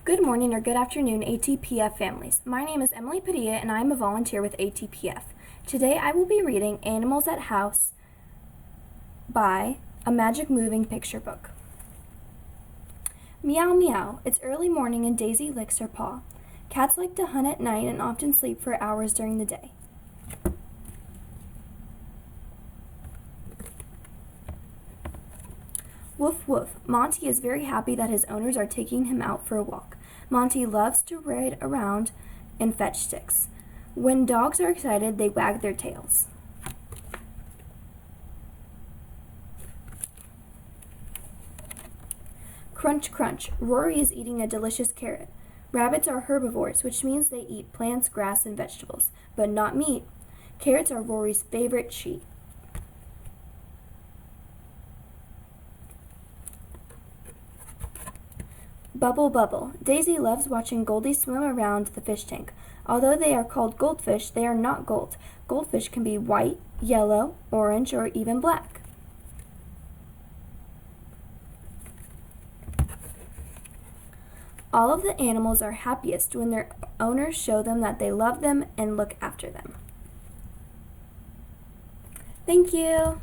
Good morning or good afternoon, ATPF families. My name is Emily Padilla and I am a volunteer with ATPF. Today I will be reading Animals at House by A Magic Moving Picture Book. Meow meow, it's early morning and Daisy licks her paw. Cats like to hunt at night and often sleep for hours during the day. Woof woof, Monty is very happy that his owners are taking him out for a walk. Monty loves to ride around and fetch sticks. When dogs are excited, they wag their tails. Crunch crunch, Rory is eating a delicious carrot. Rabbits are herbivores, which means they eat plants, grass, and vegetables, but not meat. Carrots are Rory's favorite treat. Bubble bubble. Daisy loves watching Goldie swim around the fish tank. Although they are called goldfish, they are not gold. Goldfish can be white, yellow, orange, or even black. All of the animals are happiest when their owners show them that they love them and look after them. Thank you.